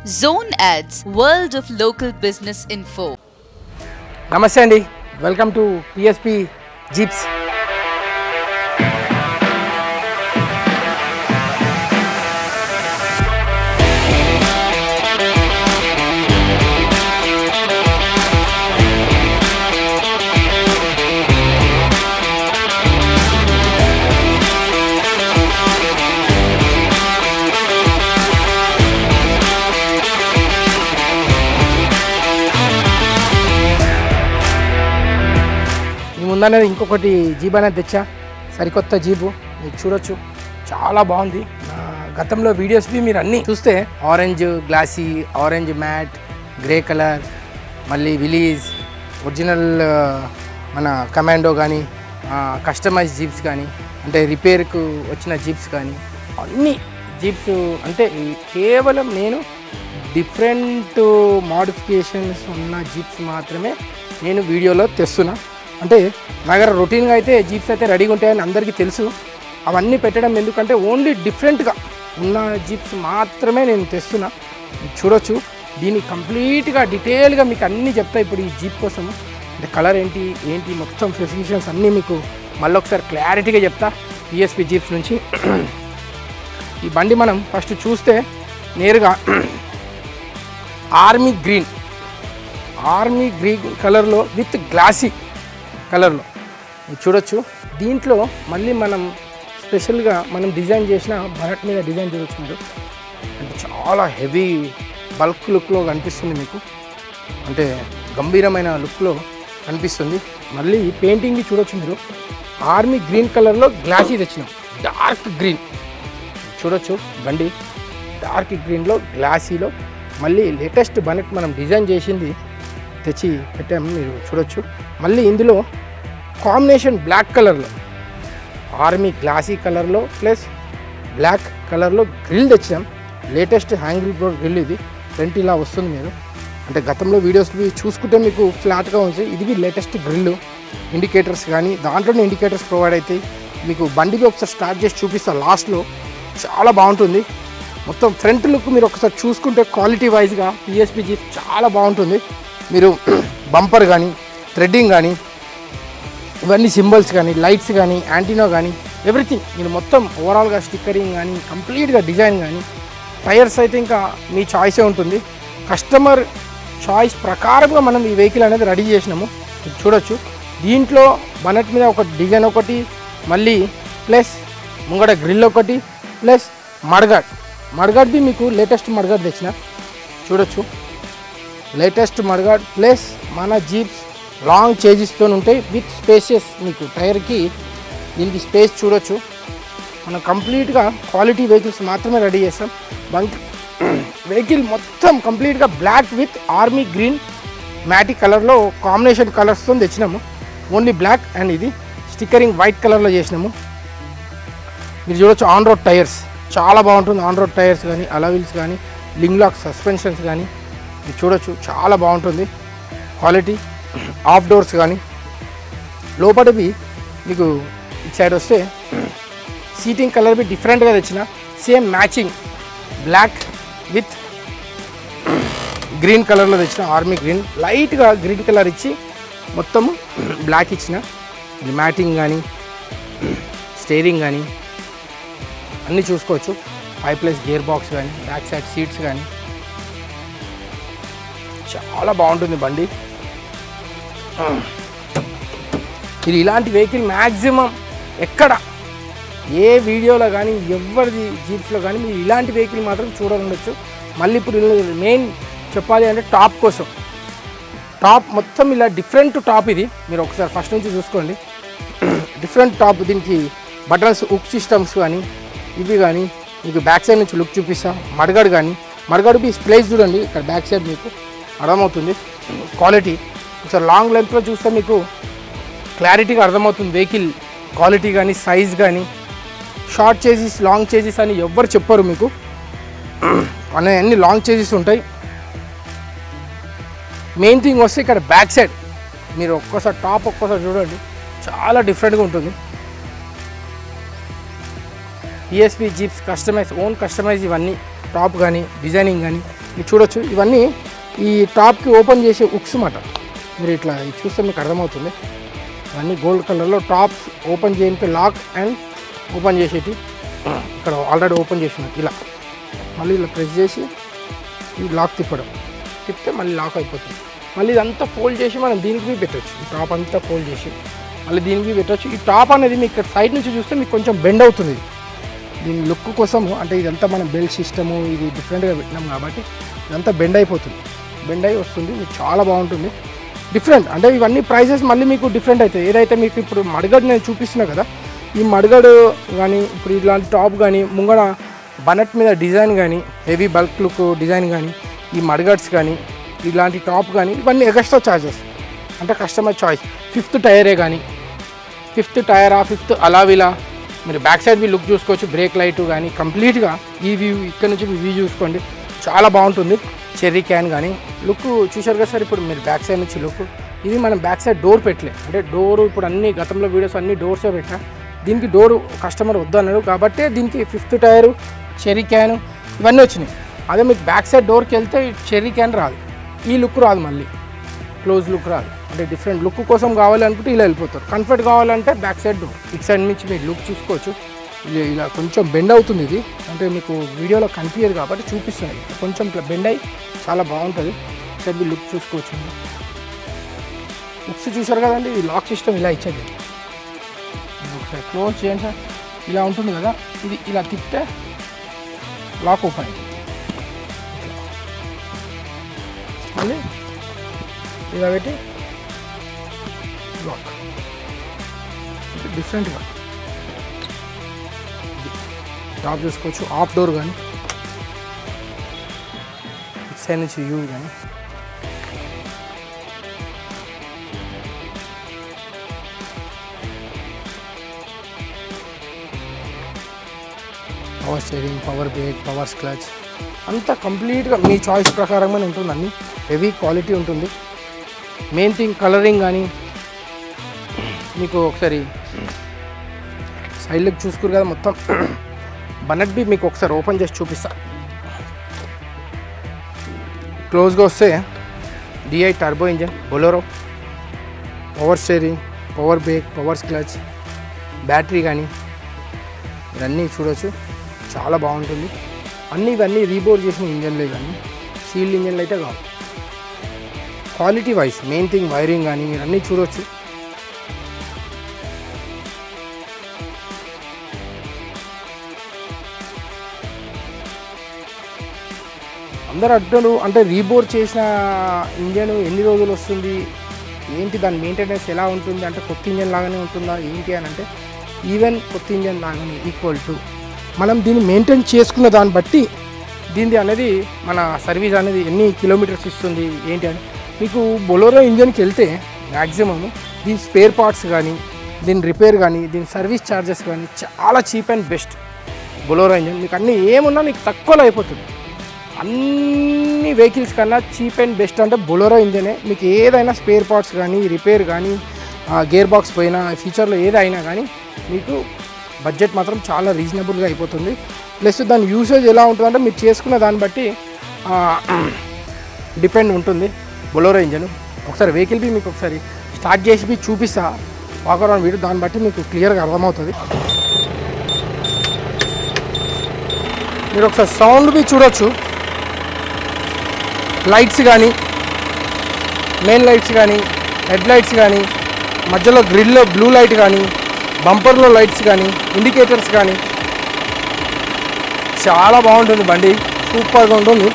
Zone Ads, World of Local Business Info. Namaste Andy, welcome to PSP Jeeps. ముందనేది ఇంకొకటి jeep అనేది తెచ్చా, సరికొత్త jeep మీరు చూడొచ్చు, చాలా బాగుంది. గతంలో వీడియోస్వి మీరు అన్నీ చూస్తే orange glossy, orange matte, grey colour, మళ్ళీ విలీజ్, ఒరిజినల్ మన కమాండో కానీ, కస్టమైజ్ జీప్స్ కానీ, అంటే రిపేర్కు వచ్చిన జీప్స్ కానీ, అన్ని జీప్స్ అంటే కేవలం నేను డిఫరెంట్ మోడిఫికేషన్స్ ఉన్న జీప్స్ మాత్రమే నేను వీడియోలో తెస్తున్నా. అంటే నా దగ్గర రొటీన్గా అయితే జీప్స్ అయితే రెడీగా ఉంటాయని అందరికీ తెలుసు. అవన్నీ పెట్టడం ఎందుకంటే ఓన్లీ డిఫరెంట్గా ఉన్న జీప్స్ మాత్రమే నేను తెస్తున్నా. చూడొచ్చు, దీన్ని కంప్లీట్గా డీటెయిల్గా మీకు అన్నీ చెప్తా ఇప్పుడు ఈ జీప్ కోసం. అంటే కలర్ ఏంటి మొత్తం స్పెసిఫికేషన్స్ అన్నీ మీకు మళ్ళీ ఒకసారి క్లారిటీగా చెప్తా పిఎస్పి జీప్స్ నుంచి. ఈ బండి మనం ఫస్ట్ చూస్తే నేరుగా ఆర్మీ గ్రీన్ కలర్లో విత్ గ్లాసీ కలర్లో చూడొచ్చు. దీంట్లో మళ్ళీ మనం స్పెషల్గా మనం డిజైన్ చేసిన బనట్ మీద డిజైన్ చూడొచ్చు మీరు. అంటే చాలా హెవీ బల్క్ లుక్లో కనిపిస్తుంది మీకు, అంటే గంభీరమైన లుక్లో కనిపిస్తుంది. మళ్ళీ పెయింటింగ్ చూడొచ్చు మీరు, ఆర్మీ గ్రీన్ కలర్లో గ్లాసీ తెచ్చినాం, డార్క్ గ్రీన్ చూడొచ్చు. బండి డార్క్ గ్రీన్లో గ్లాసీలో మళ్ళీ లేటెస్ట్ బనట్ మనం డిజైన్ చేసింది తెచ్చి పెట్టాము మీరు చూడొచ్చు. మళ్ళీ ఇందులో కాంబినేషన్ బ్లాక్ కలర్లో, ఆర్మీ గ్లాసీ కలర్లో ప్లస్ బ్లాక్ కలర్లో గ్రిల్ తెచ్చాం. లేటెస్ట్ హ్యాంగిల్ గ్రిల్ ఇది, ఫ్రంట్ ఇలా వస్తుంది మీరు. అంటే గతంలో వీడియోస్వి చూసుకుంటే మీకు ఫ్లాట్గా ఉంది, ఇది లేటెస్ట్ గ్రిల్. ఇండికేటర్స్ కానీ దాంట్లోనే ఇండికేటర్స్ ప్రొవైడ్ అవుతాయి మీకు. బండికి ఒకసారి స్టార్ట్ చేసి చూపిస్తాను లాస్ట్లో, చాలా బాగుంటుంది. మొత్తం ఫ్రంట్ లుక్ మీరు ఒకసారి చూసుకుంటే క్వాలిటీ వైజ్గా పిఎస్పి జీప్ చాలా బాగుంటుంది. మీరు బంపర్ కానీ, థ్రెడ్డింగ్ కానీ, ఇవన్నీ సింబల్స్ కానీ, లైట్స్ కానీ, యాంటీనో కానీ, ఎవ్రీథింగ్ మీరు మొత్తం ఓవరాల్గా స్టిక్కరింగ్ కానీ, కంప్లీట్గా డిజైన్ కానీ, టైర్స్ అయితే ఇంకా మీ చాయిసే ఉంటుంది. కస్టమర్ చాయిస్ ప్రకారంగా మనం ఈ వెహికల్ అనేది రెడీ చేసినాము చూడొచ్చు. దీంట్లో బనట్ మీద ఒక డిజైన్ ఒకటి, మళ్ళీ ప్లస్ ముంగడ గ్రిల్ ఒకటి, ప్లస్ మడ్గాడ్ది మీకు లేటెస్ట్ మడ్గాడ్ తెచ్చిన చూడొచ్చు. లేటెస్ట్ మడ్గాడ్ ప్లస్ మన జీప్స్ లాంగ్ చేజెస్తో ఉంటాయి విత్ స్పేసెస్. మీకు టైర్కి దీనికి స్పేస్ చూడొచ్చు. మనం కంప్లీట్గా క్వాలిటీ వెహికల్స్ మాత్రమే రెడీ చేస్తాం. వెహికల్ మొత్తం కంప్లీట్గా బ్లాక్ విత్ ఆర్మీ గ్రీన్ మ్యాటిక్ కలర్లో కాంబినేషన్ కలర్స్తో తెచ్చినాము. ఓన్లీ బ్లాక్ అండ్ ఇది స్టిక్కరింగ్ వైట్ కలర్లో చేసినాము. మీరు చూడొచ్చు ఆన్ రోడ్ టైర్స్ చాలా బాగుంటుంది. ఆన్ రోడ్ టైర్స్ కానీ, అలవిల్స్ కానీ, లింగ్ లాక్ సస్పెన్షన్స్ కానీ మీరు చూడొచ్చు, చాలా బాగుంటుంది క్వాలిటీ. ఆఫ్ డోర్స్ కానీ లోపలివి మీకు ఇటు సైడ్ వస్తే సీటింగ్ కలర్ బి డిఫరెంట్గా తెచ్చిన, same matching black with green కలర్లో తెచ్చిన, ఆర్మీ గ్రీన్ లైట్గా గ్రీన్ కలర్ ఇచ్చి మొత్తము బ్లాక్ ఇచ్చిన. మ్యాటింగ్ కానీ, స్టీరింగ్ కానీ అన్నీ చూసుకోవచ్చు. 5+ గేర్ బాక్స్ కానీ, బ్యాక్ సైడ్ సీట్స్ కానీ చాలా బాగుంటుంది బండి. ఇది ఇలాంటి వెహికల్ మ్యాక్సిమం ఎక్కడ ఏ వీడియోలో కానీ ఎవరిది జీప్స్లో కానీ మీరు ఇలాంటి వెహికల్ మాత్రం చూడాలండొచ్చు. మళ్ళీ ఇప్పుడు మెయిన్ చెప్పాలి అంటే టాప్ కోసం, టాప్ మొత్తం ఇలా డిఫరెంట్ టాప్. ఇది మీరు ఒకసారి ఫస్ట్ నుంచి చూసుకోండి, డిఫరెంట్ టాప్. దీనికి బటన్స్, హుక్ సిస్టమ్స్ కానీ ఇవి కానీ మీకు బ్యాక్ సైడ్ నుంచి లుక్ చూపిస్తా. మడ్గాడు ప్లేస్ చూడండి, ఇక్కడ బ్యాక్ సైడ్ మీకు అర్థమవుతుంది క్వాలిటీ. ఒకసారి లాంగ్ లెంత్లో చూస్తే మీకు క్లారిటీగా అర్థమవుతుంది వెహికల్ క్వాలిటీ కానీ, సైజ్ కానీ. షార్ట్ చేజెస్, లాంగ్ చేజెస్ అని ఎవ్వరు చెప్పరు మీకు, అన్ని లాంగ్ చేజెస్ ఉంటాయి. మెయిన్ థింగ్ వస్తే ఇక్కడ బ్యాక్ సైడ్ మీరు ఒక్కోసారి టాప్ ఒక్కోసారి చూడండి, చాలా డిఫరెంట్గా ఉంటుంది. PSP jeeps customise, own customise ఇవన్నీ టాప్ కానీ, డిజైనింగ్ కానీ మీరు చూడొచ్చు ఇవన్నీ ఈ టాప్కి ఓపెన్ చేసే ఉక్స్ మాట. మీరు ఇట్లా చూస్తే మీకు అర్థమవుతుంది. ఇవన్నీ గోల్డ్ కలర్లో టాప్స్ ఓపెన్ చేయడానికి లాక్ అండ్ ఓపెన్ చేసేటి. ఇక్కడ ఆల్రెడీ ఓపెన్ చేసినట్టు ఇలా మళ్ళీ ఇలా ప్రెస్ చేసి ఈ లాక్ తిప్పితే మళ్ళీ లాక్ అయిపోతుంది. మళ్ళీ ఇదంతా ఫోల్డ్ చేసి మనం దీనికి పెట్టవచ్చు. ఈ టాప్ అంతా ఫోల్డ్ చేసి మళ్ళీ దీనికి పెట్టవచ్చు. ఈ టాప్ అనేది మీకు ఇక్కడ సైడ్ నుంచి చూస్తే మీకు కొంచెం బెండ్ అవుతుంది. దీని లుక్ కోసము అంటే ఇదంతా మనం బెల్ట్ సిస్టము ఇది డిఫరెంట్గా పెట్టినాం కాబట్టి ఇదంతా బెండ్ అయిపోతుంది. బెండ్ అయి వస్తుంది. మీకు చాలా బాగుంటుంది. డిఫరెంట్ అంటే ఇవన్నీ ప్రైజెస్ మళ్ళీ మీకు డిఫరెంట్ అవుతాయి. ఏదైతే మీకు ఇప్పుడు మడగడు నేను చూపిస్తున్నా కదా, ఈ మడగడు కానీ ఇప్పుడు ఇలాంటి టాప్ కానీ ముంగడ బనట్ మీద డిజైన్ కానీ హెవీ బల్క్ లుక్ డిజైన్ కానీ ఈ మడగడ్స్ కానీ ఇలాంటి టాప్ కానీ ఇవన్నీ ఎక్స్ట్రా ఛార్జెస్ అంటే కస్టమర్ చాయిస్. 5th టైరే కానీ 5th టైరా 5th అలావిలా మీరు బ్యాక్ సైడ్ లుక్ చూసుకోవచ్చు. బ్రేక్ లైట్ కానీ కంప్లీట్గా ఈ వ్యూ ఇక్కడ నుంచి వ్యూ చూసుకోండి చాలా బాగుంటుంది. చెర్రీ క్యాన్ కానీ లుక్ చూశారు కదా సార్. ఇప్పుడు మీరు బ్యాక్ సైడ్ నుంచి లుక్ ఇది మనం బ్యాక్ సైడ్ డోర్ పెట్టలే అంటే డోరు ఇప్పుడు అన్ని గతంలో వీడియోస్ అన్ని డోర్సే పెట్టా. దీనికి డోరు కస్టమర్ వద్దు అన్నాడు కాబట్టి దీనికి 5th టైరు చెర్రీ క్యాన్ ఇవన్నీ వచ్చినాయి. అదే మీకు బ్యాక్ సైడ్ డోర్కి వెళ్తే చెర్రీ క్యాన్ రాదు, ఈ లుక్ రాదు, మళ్ళీ క్లోజ్ లుక్ రాదు. అంటే డిఫరెంట్ లుక్ కోసం కావాలి అనుకుంటే ఇలా వెళ్ళిపోతారు. కంఫర్ట్ కావాలంటే బ్యాక్ సైడ్ డోర్. ఇటు సైడ్ నుంచి మీరు లుక్ చూసుకోవచ్చు. ఇలా కొంచెం బెండ్ అవుతుంది. ఇది అంటే మీకు వీడియోలో కనిపించదు కాబట్టి చూపిస్తుంది. కొంచెం ఇట్లా బెండ్ అయ్యి చాలా బాగుంటుంది. సైడ్ మీరు లుక్ చూసుకోవచ్చు. లుక్స్ చూసారు కదండి. ఈ లాక్ సిస్టమ్ ఇలా ఇచ్చేది. ఒకసారి క్లోజ్ చేయండి సార్. ఇలా ఉంటుంది కదా, ఇది ఇలా తిప్పితే లాక్ ఓపెన్ అయింది. మళ్ళీ ఇలా పెట్టి లాక్ డిఫరెంట్గా టాప్ చూసుకోవచ్చు. ఆఫ్ డోర్ కానీ ఇటు సైడ్ నుంచి వ్యూ కానీ power steering, power break, power clutch అంతా కంప్లీట్గా మీ చాయిస్ ప్రకారంగానే ఉంటుంది. అన్నీ హెవీ క్వాలిటీ ఉంటుంది. మెయిన్ థింగ్ కలరింగ్ కానీ మీకు ఒకసారి సైడ్లోకి చూసుకురు కదా మొత్తం బనట్ బి మీకు ఒకసారి ఓపెన్ చేసి చూపిస్తా. క్లోజ్గా వస్తే DI turbo engine, Bolero, power steering, power break, power clutch, battery కానీ ఇవన్నీ చూడవచ్చు. చాలా బాగుంటుంది. ఇవన్నీ రీబోర్ చేసిన ఇంజన్లే కానీ సీల్డ్ ఇంజన్లు అయితే కావు. Quality wise main thing wiring కానీ మీరు అన్నీ చూడవచ్చు. అందరు అడ్డలు అంటే రీబోర్ చేసిన ఇంజన్ ఎన్ని రోజులు వస్తుంది ఏంటి, దాని మెయింటెనెన్స్ ఎలా ఉంటుంది అంటే కొత్త ఇంజన్ లాగానే ఉంటుందా ఏంటి అని అంటే ఈవెన్ కొత్త ఇంజన్ లాగానే ఈక్వల్ టు మనం దీన్ని మెయింటైన్ చేసుకున్న దాన్ని బట్టి దీనిది అనేది మన సర్వీస్ అనేది ఎన్ని కిలోమీటర్స్ ఇస్తుంది ఏంటి అని. మీకు బొలెరో ఇంజన్కి వెళ్తే మ్యాక్సిమమ్ దీని స్పేర్ పార్ట్స్ కానీ దీని రిపేర్ కానీ దీని సర్వీస్ ఛార్జెస్ కానీ చాలా cheap and best. Bolero engine మీకు అన్నీ ఏమున్నా మీకు తక్కువలో అయిపోతుంది. అన్ని వెహికల్స్ కన్నా చీప్ అండ్ బెస్ట్ అంటే బొలెరో ఇంజనే. మీకు ఏదైనా స్పేర్ పార్ట్స్ కానీ రిపేర్ కానీ గేర్ బాక్స్ పోయినా ఫ్యూచర్లో ఏదైనా కానీ మీకు బడ్జెట్ మాత్రం చాలా రీజనబుల్గా అయిపోతుంది. ప్లస్ దాని యూసేజ్ ఎలా ఉంటుందంటే మీరు చేసుకున్న దాన్ని బట్టి డిపెండ్ ఉంటుంది బొలెరో ఇంజన్. ఒకసారి వెహికల్ బి మీకు ఒకసారి స్టార్ట్ చేసి చూపిస్తా వాక్ అరౌండ్ వీడియో, దాన్ని బట్టి మీకు క్లియర్గా అర్థమవుతుంది. మీరు ఒకసారి సౌండ్ బి చూడొచ్చు. లైట్స్ కానీ మెయిన్ లైట్స్ కానీ హెడ్ లైట్స్ కానీ మధ్యలో గ్రిల్లో బ్లూ లైట్ కానీ బంపర్లో లైట్స్ కానీ ఇండికేటర్స్ కానీ చాలా బాగుంటుంది. బండి సూపర్గా ఉంటుంది.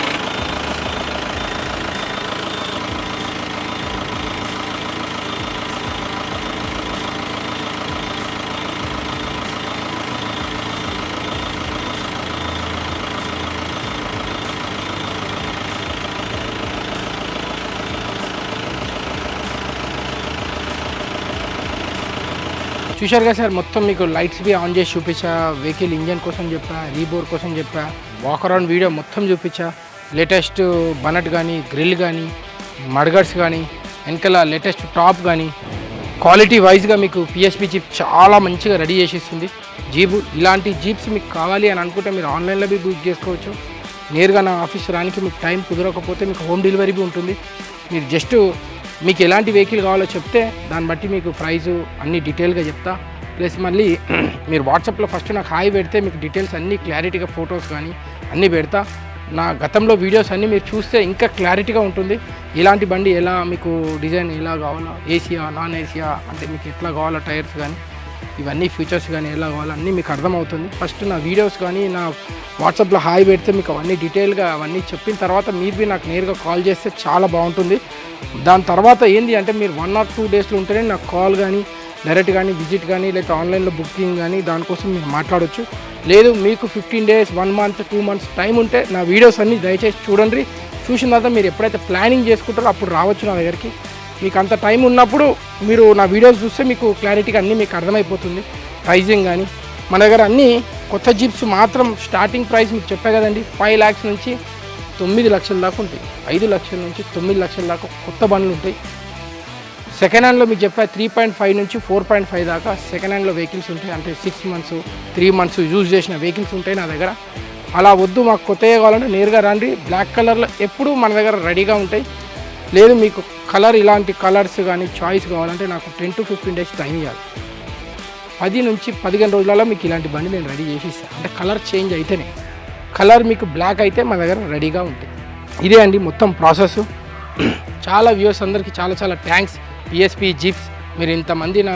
చూశారు కదా సార్, మొత్తం మీకు లైట్స్ బి ఆన్ చేసి చూపించా, వెహికల్ ఇంజన్ కోసం చెప్పా, రీబోర్ కోసం చెప్పా, వాక్ అరౌండ్ వీడియో మొత్తం చూపించా. లేటెస్ట్ బనట్ కానీ గ్రిల్ కానీ మడ్గర్స్ కానీ వెనకాల లేటెస్ట్ టాప్ కానీ క్వాలిటీ వైజ్గా మీకు పిఎస్పి జీప్ చాలా మంచిగా రెడీ చేసిస్తుంది. జీపు ఇలాంటి జీప్స్ మీకు కావాలి అని అనుకుంటే మీరు ఆన్లైన్లో బి బుక్ చేసుకోవచ్చు. నేరుగా నా ఆఫీస్ రానికి మీకు టైం కుదరకపోతే మీకు హోమ్ డెలివరీ ఉంటుంది. మీరు జస్ట్ మీకు ఎలాంటి వెహికల్ కావాలో చెప్తే దాన్ని బట్టి మీకు ప్రైజు అన్ని డీటెయిల్గా చెప్తా. ప్లస్ మళ్ళీ మీరు వాట్సాప్లో ఫస్ట్ నాకు హాయ్ పెడితే మీకు డీటెయిల్స్ అన్నీ క్లారిటీగా ఫొటోస్ కానీ అన్నీ పెడతా. నా గతంలో వీడియోస్ అన్నీ మీరు చూస్తే ఇంకా క్లారిటీగా ఉంటుంది. ఇలాంటి బండి ఎలా మీకు డిజైన్ ఎలా కావాలా, ఏసీయా నాన్ ఏసీయా అంటే మీకు ఎట్లా కావాలా, టైర్స్ కానీ ఇవన్నీ ఫీచర్స్ కానీ ఎలా కావాలో అన్నీ మీకు అర్థమవుతుంది. ఫస్ట్ నా వీడియోస్ కానీ నా వాట్సాప్లో హాయ్ పెడితే మీకు అవన్నీ డీటెయిల్గా అవన్నీ చెప్పిన తర్వాత మీరు నాకు నేరుగా కాల్ చేస్తే చాలా బాగుంటుంది. దాని తర్వాత ఏంటి అంటే మీరు 1 or 2 డేస్లో ఉంటేనే నాకు కాల్ కానీ డైరెక్ట్ కానీ విజిట్ కానీ లేకపోతే ఆన్లైన్లో బుకింగ్ కానీ దానికోసం మీరు మాట్లాడవచ్చు. లేదు మీకు 15 days 1 month 2 months టైం ఉంటే నా వీడియోస్ అన్నీ దయచేసి చూడండి. చూసిన తర్వాత మీరు ఎప్పుడైతే ప్లానింగ్ చేసుకుంటారో అప్పుడు రావచ్చు నా దగ్గరికి. మీకు అంత టైం ఉన్నప్పుడు మీరు నా వీడియోస్ చూస్తే మీకు క్లారిటీగా అన్నీ మీకు అర్థమైపోతుంది. ప్రైజింగ్ కానీ మన దగ్గర అన్నీ కొత్త జీప్స్ మాత్రం స్టార్టింగ్ ప్రైస్ మీకు చెప్పే కదండి 5 lakhs నుంచి 9 లక్షల దాకా ఉంటాయి. 5 లక్షల నుంచి 9 లక్షల దాకా కొత్త బండ్లు ఉంటాయి. సెకండ్ హ్యాండ్లో మీకు చెప్పా 3.5 నుంచి 4.5 దాకా సెకండ్ హ్యాండ్లో వెహికల్స్ ఉంటాయి. అంటే 6 months 3 months యూజ్ చేసిన వెహికల్స్ ఉంటాయి నా దగ్గర. అలా వద్దు మాకు కొత్తగా కావాలంటే నేరుగా రండి. బ్లాక్ కలర్లో ఎప్పుడు మన దగ్గర రెడీగా ఉంటాయి. లేదు మీకు కలర్ ఇలాంటి కలర్స్ కానీ చాయిస్ కావాలంటే నాకు 10 to 15 days టైం ఇవ్వాలి. 10 నుంచి 15 రోజులలో మీకు ఇలాంటి బండి నేను రెడీ చేసి ఇస్తాను. అంటే కలర్ చేంజ్ అయితేనే, కలర్ మీకు బ్లాక్ అయితే మన దగ్గర రెడీగా ఉంటుంది. ఇదే అండి మొత్తం ప్రాసెస్. చాలా వ్యూవర్స్ అందరికీ చాలా చాలా థ్యాంక్స్. PSP జీప్స్ మీరు ఇంతమంది నా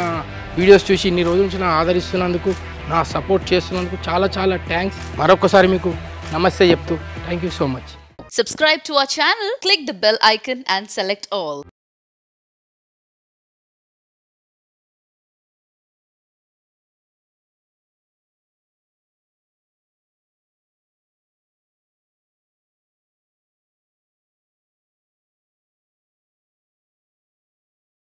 వీడియోస్ చూసి ఇన్ని రోజుల నుంచి నా ఆదరిస్తున్నందుకు, నా సపోర్ట్ చేస్తున్నందుకు చాలా చాలా థ్యాంక్స్. మరొకసారి మీకు నమస్తే చెప్తూ thank you so much. Subscribe to our channel, click the bell icon and select all.